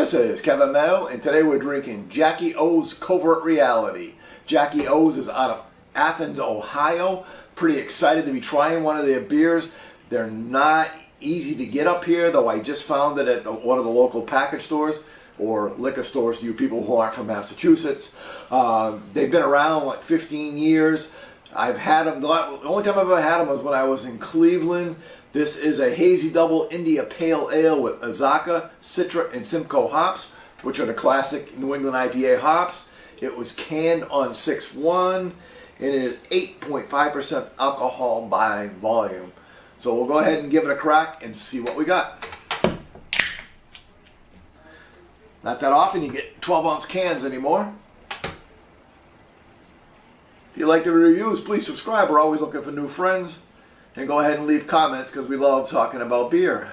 This is Kevin Mel, and today we're drinking Jackie O's Covert Reality. Jackie O's is out of Athens, Ohio. Pretty excited to be trying one of their beers. They're not easy to get up here, though I just found it at one of the local package stores or liquor stores to you people who aren't from Massachusetts. They've been around like 15 years. I've had them, the only time I've ever had them was when I was in Cleveland. This is a Hazy Double India Pale Ale with Azacca, Citra and Simcoe hops, which are the classic New England IPA hops. It was canned on 6/1, and it is 8.5% alcohol by volume. So we'll go ahead and give it a crack and see what we got. Not that often you get 12-ounce cans anymore. If you like the reviews, please subscribe. We're always looking for new friends. And go ahead and leave comments because we love talking about beer.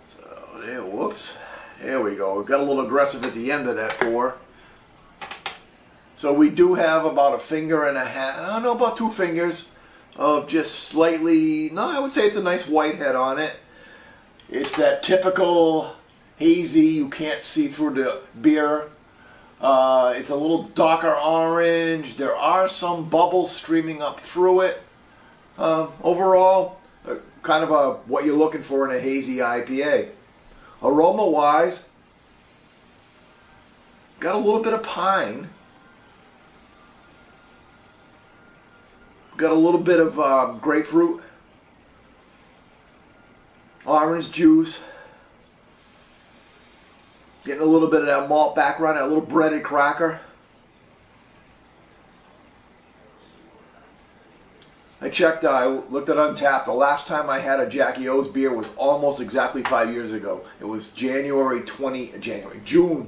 So there, whoops. There we go. We got a little aggressive at the end of that pour. So we do have about a finger and a half, I don't know, about 2 fingers of just slightly, no, I would say it's a nice white head on it. It's that typical hazy, you can't see through the beer. It's a little darker orange. There are some bubbles streaming up through it. Overall, kind of what you're looking for in a hazy IPA. Aroma-wise, got a little bit of pine. Got a little bit of grapefruit, orange juice. Getting a little bit of that malt background, that little breaded cracker. I checked, I looked at Untapped. The last time I had a Jackie O's beer was almost exactly 5 years ago. It was June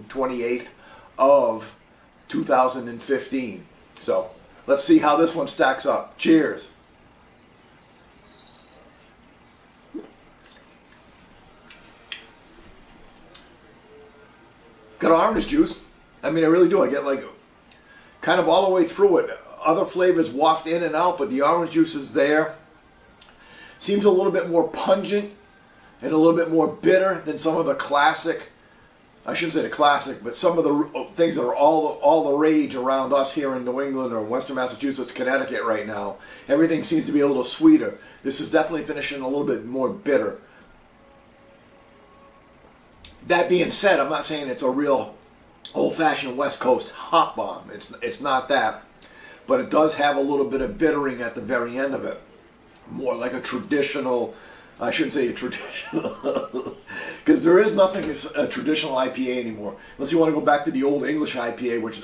28th of 2015. So let's see how this one stacks up. Cheers. Got orange juice. I mean, I really do. I get like kind of all the way through it. Other flavors waft in and out, but the orange juice is there. Seems a little bit more pungent and a little bit more bitter than some of the classic, I shouldn't say the classic, but some of the things that are all the rage around us here in New England or Western Massachusetts, Connecticut right now. Everything seems to be a little sweeter. This is definitely finishing a little bit more bitter. That being said, I'm not saying it's a real old-fashioned West Coast hop bomb. It's not that. But it does have a little bit of bittering at the very end of it. More like a traditional, I shouldn't say a traditional, because there is nothing as a traditional IPA anymore. Unless you want to go back to the old English IPA, which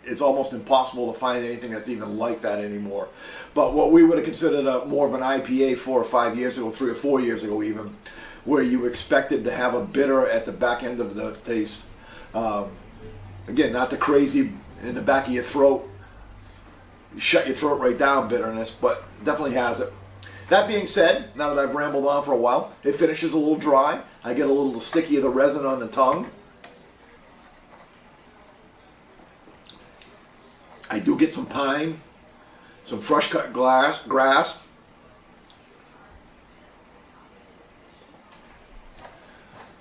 it's almost impossible to find anything that's even like that anymore. But what we would have considered more of an IPA 4 or 5 years ago, 3 or 4 years ago even, where you expected to have a bitter at the back end of the taste. Again, not the crazy in the back of your throat, shut your throat right down bitterness, but definitely has it. That being said, now that I've rambled on for a while, it finishes a little dry. I get a little sticky of the resin on the tongue. I do get some pine, some fresh cut grass.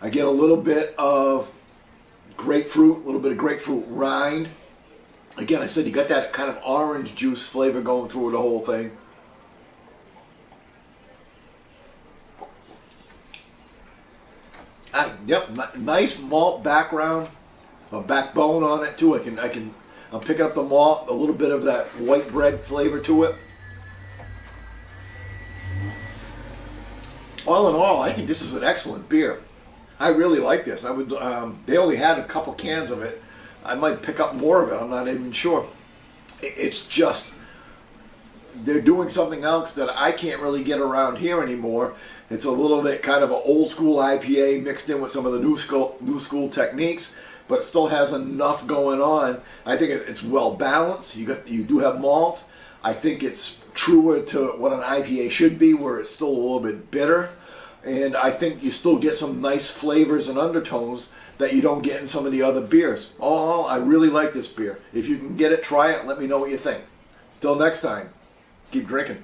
I get a little bit of grapefruit, a little bit of grapefruit rind. Again, I said you got that kind of orange juice flavor going through the whole thing. Yep, nice malt background, a backbone on it too. I'm picking up the malt, a little bit of that white bread flavor to it. All in all, I think this is an excellent beer. I really like this. I would. They only had a couple cans of it. I might pick up more of it. I'm not even sure. It's just they're doing something else that I can't really get around here anymore. It's a little bit kind of an old school IPA mixed in with some of the new school techniques, but it still has enough going on. I think it's well balanced. You do have malt. I think it's truer to what an IPA should be, where it's still a little bit bitter. And I think you still get some nice flavors and undertones that you don't get in some of the other beers. Oh, I really like this beer. If you can get it, try it, let me know what you think. Till next time, keep drinking.